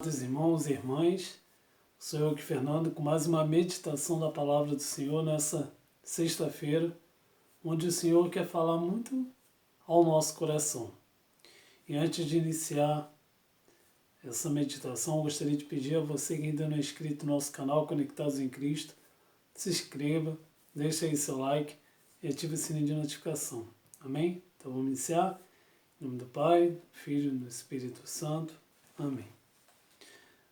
Queridos irmãos e irmãs, sou eu, Fernando, com mais uma meditação da Palavra do Senhor nessa sexta-feira, onde o Senhor quer falar muito ao nosso coração. E antes de iniciar essa meditação, eu gostaria de pedir a você que ainda não é inscrito no nosso canal Conectados em Cristo, se inscreva, deixe aí seu like e ative o sininho de notificação. Amém? Então vamos iniciar. Em nome do Pai, do Filho e do Espírito Santo. Amém.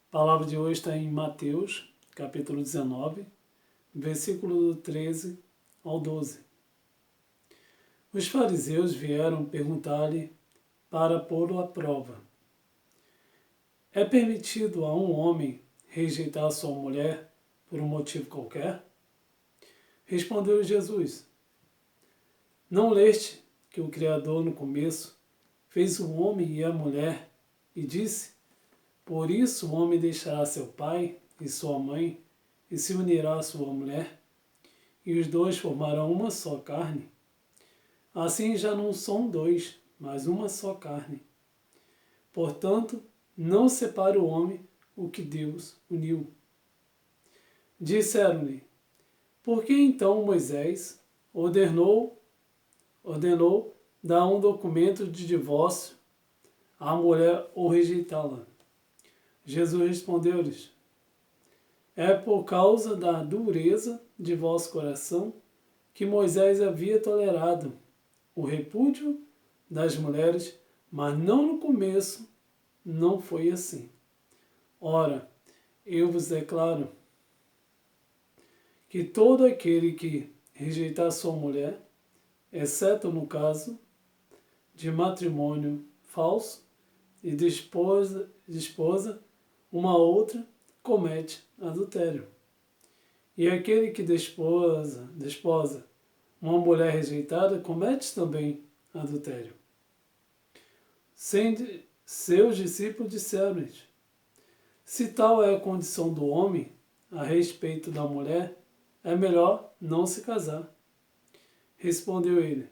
A palavra de hoje está em Mateus, capítulo 19, versículo do 13 ao 12. Os fariseus vieram perguntar-lhe para pô-lo à prova: é permitido a um homem rejeitar sua mulher por um motivo qualquer? Respondeu Jesus: não leste que o Criador no começo fez o homem e a mulher e disse: por isso o homem deixará seu pai e sua mãe e se unirá à sua mulher, e os dois formarão uma só carne? Assim já não são dois, mas uma só carne. Portanto, não separe o homem o que Deus uniu. Disseram-lhe: por que então Moisés ordenou dar um documento de divórcio à mulher ou rejeitá-la? Jesus respondeu-lhes: é por causa da dureza de vosso coração que Moisés havia tolerado o repúdio das mulheres, mas não no começo, não foi assim. Ora, eu vos declaro que todo aquele que rejeitar sua mulher, exceto no caso de matrimônio falso e de esposa uma outra, comete adultério. E aquele que desposa uma mulher rejeitada, comete também adultério. Seus discípulos disseram-lhes: se tal é a condição do homem a respeito da mulher, é melhor não se casar. Respondeu ele: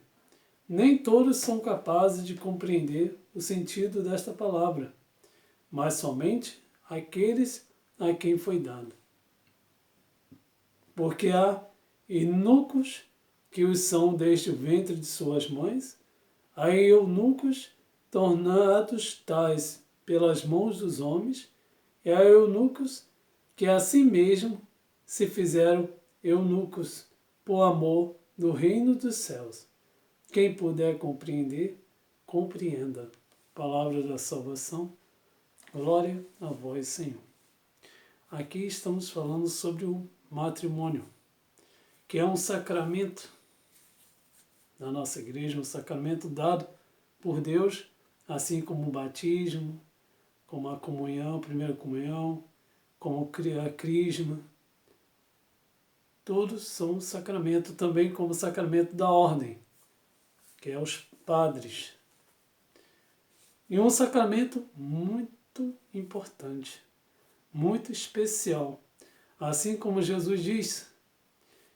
nem todos são capazes de compreender o sentido desta palavra, mas somente aqueles a quem foi dado. Porque há eunucos que os são desde o ventre de suas mães, há eunucos tornados tais pelas mãos dos homens, e há eunucos que a si mesmo se fizeram eunucos por amor do reino dos céus. Quem puder compreender, compreenda. Palavra da salvação. Glória a vós, Senhor. Aqui estamos falando sobre o matrimônio, que é um sacramento da nossa igreja, um sacramento dado por Deus, assim como o batismo, como a comunhão, a primeira comunhão, como a crisma. Todos são sacramento, também como o sacramento da ordem, que é os padres. E um sacramento muito importante, muito especial. Assim como Jesus diz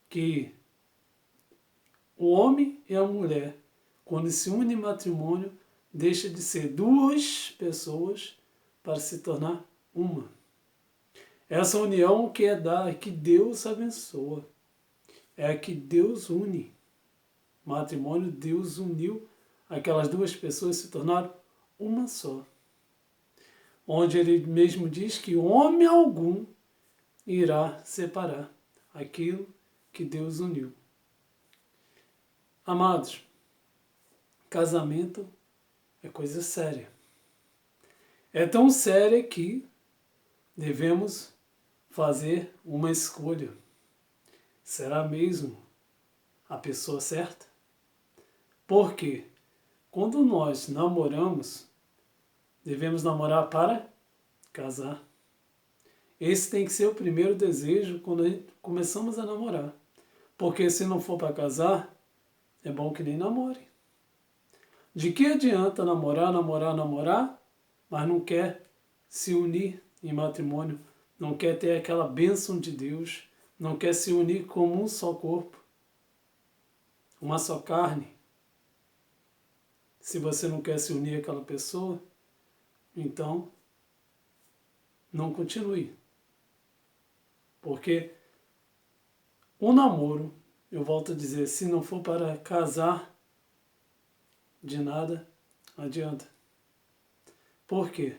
que o homem e a mulher, quando se unem em matrimônio, deixa de ser duas pessoas para se tornar uma. Essa união que que Deus abençoa, é a que Deus une. Matrimônio, Deus uniu aquelas duas pessoas e se tornaram uma só. Onde ele mesmo diz que homem algum irá separar aquilo que Deus uniu. Amados, casamento é coisa séria. É tão séria que devemos fazer uma escolha. Será mesmo a pessoa certa? Porque quando nós namoramos, devemos namorar para casar. Esse tem que ser o primeiro desejo quando começamos a namorar. Porque se não for para casar, é bom que nem namore. De que adianta namorar, mas não quer se unir em matrimônio, não quer ter aquela bênção de Deus, não quer se unir como um só corpo, uma só carne? Se você não quer se unir àquela pessoa, então não continue. Porque o namoro, eu volto a dizer, se não for para casar, de nada adianta. Por quê?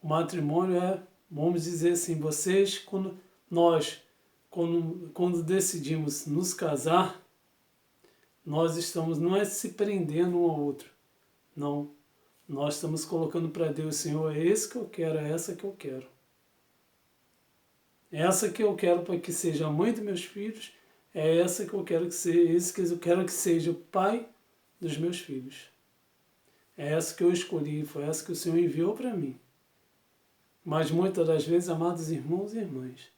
O matrimônio é, vamos dizer assim, vocês, quando decidimos nos casar, nós estamos, não é se prendendo um ao outro, não. Nós estamos colocando para Deus, Senhor, é esse que eu quero, é essa que eu quero. Essa que eu quero para que seja a mãe dos meus filhos, é essa que eu quero que seja, esse que eu quero que seja o pai dos meus filhos. É essa que eu escolhi, foi essa que o Senhor enviou para mim. Mas muitas das vezes, amados irmãos e irmãs,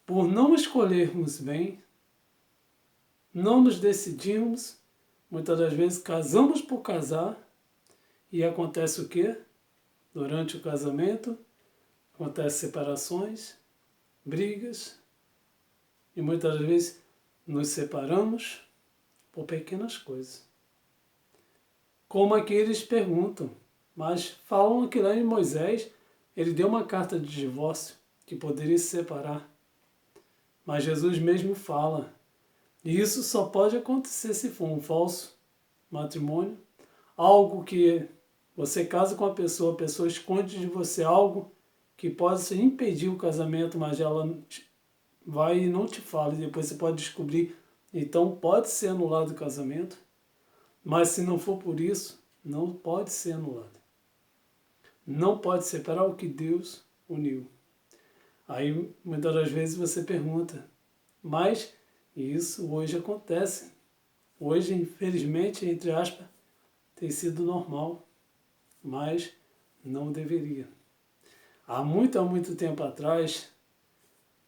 por não escolhermos bem, não nos decidimos, muitas das vezes casamos por casar, e acontece o quê? Durante o casamento, acontecem separações, brigas, e muitas das vezes nos separamos por pequenas coisas. Como aqui eles perguntam, mas falam que lá em Moisés, ele deu uma carta de divórcio, que poderia se separar. Mas Jesus mesmo fala, e isso só pode acontecer se for um falso matrimônio, algo que você casa com a pessoa esconde de você algo que pode impedir o casamento, mas ela vai e não te fala, e depois você pode descobrir, então pode ser anulado o casamento, mas se não for por isso, não pode ser anulado. Não pode separar o que Deus uniu. Aí, muitas das vezes você pergunta, mas isso hoje acontece. Hoje, infelizmente, entre aspas, tem sido normal, mas não deveria. Há muito tempo atrás,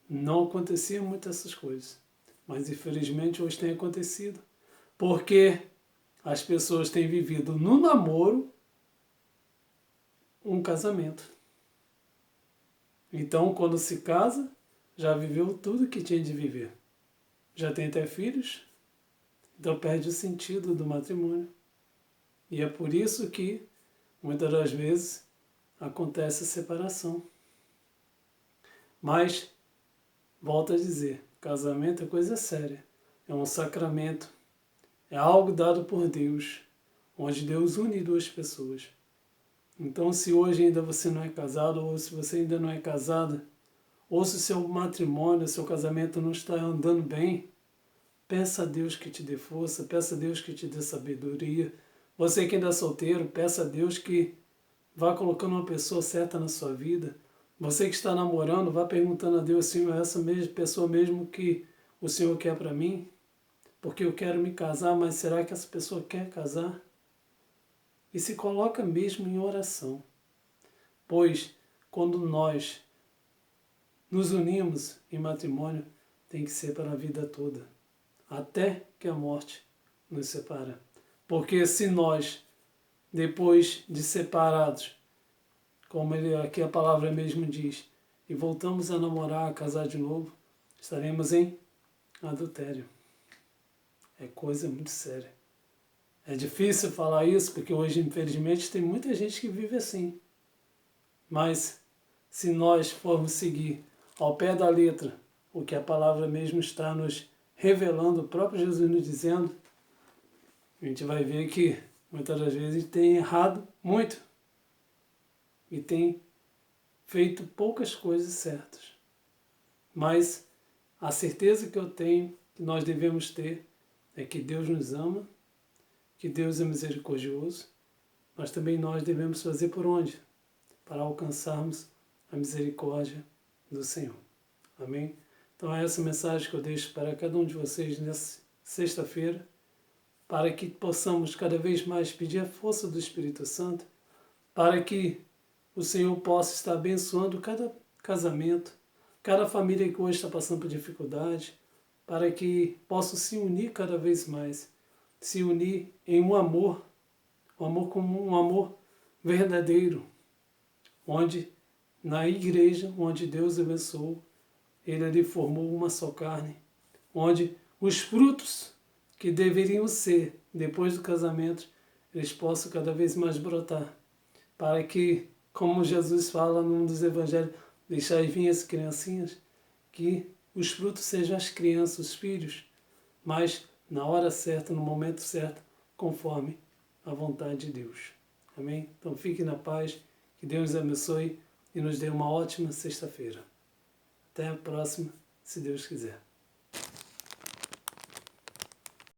não acontecia muito essas coisas. Mas, infelizmente, hoje tem acontecido. Porque as pessoas têm vivido no namoro um casamento. Então, quando se casa, já viveu tudo que tinha de viver. Já tem até filhos, então perde o sentido do matrimônio. E é por isso que, muitas das vezes, acontece a separação. Mas, volto a dizer, casamento é coisa séria. É um sacramento. É algo dado por Deus, onde Deus une duas pessoas. Então, se hoje ainda você não é casado, ou se você ainda não é casada, ou se o seu matrimônio, o seu casamento não está andando bem, peça a Deus que te dê força, peça a Deus que te dê sabedoria. Você que ainda é solteiro, peça a Deus que vá colocando uma pessoa certa na sua vida. Você que está namorando, vá perguntando a Deus, Senhor, é essa mesma pessoa mesmo que o Senhor quer para mim? Porque eu quero me casar, mas será que essa pessoa quer casar? E se coloca mesmo em oração. Pois, quando nós nos unimos em matrimônio, tem que ser para a vida toda. Até que a morte nos separa. Porque se nós, depois de separados, como aqui a palavra mesmo diz, e voltamos a namorar, a casar de novo, estaremos em adultério. É coisa muito séria. É difícil falar isso, porque hoje, infelizmente, tem muita gente que vive assim. Mas, se nós formos seguir ao pé da letra o que a palavra mesmo está nos revelando, o próprio Jesus nos dizendo, a gente vai ver que, muitas das vezes, a gente tem errado muito. E tem feito poucas coisas certas. Mas, a certeza que eu tenho, que nós devemos ter, é que Deus nos ama, que Deus é misericordioso, mas também nós devemos fazer por onde? Para alcançarmos a misericórdia do Senhor. Amém? Então é essa mensagem que eu deixo para cada um de vocês nessa sexta-feira, para que possamos cada vez mais pedir a força do Espírito Santo, para que o Senhor possa estar abençoando cada casamento, cada família que hoje está passando por dificuldade, para que possam se unir cada vez mais, se unir em um amor como um amor verdadeiro, onde na igreja, onde Deus abençoou, Ele ali formou uma só carne, onde os frutos que deveriam ser depois do casamento, eles possam cada vez mais brotar, para que como Jesus fala num dos evangelhos, deixai vir as criancinhas, que os frutos sejam as crianças, os filhos, mas na hora certa, no momento certo, conforme a vontade de Deus. Amém? Então fique na paz, que Deus nos abençoe e nos dê uma ótima sexta-feira. Até a próxima, se Deus quiser.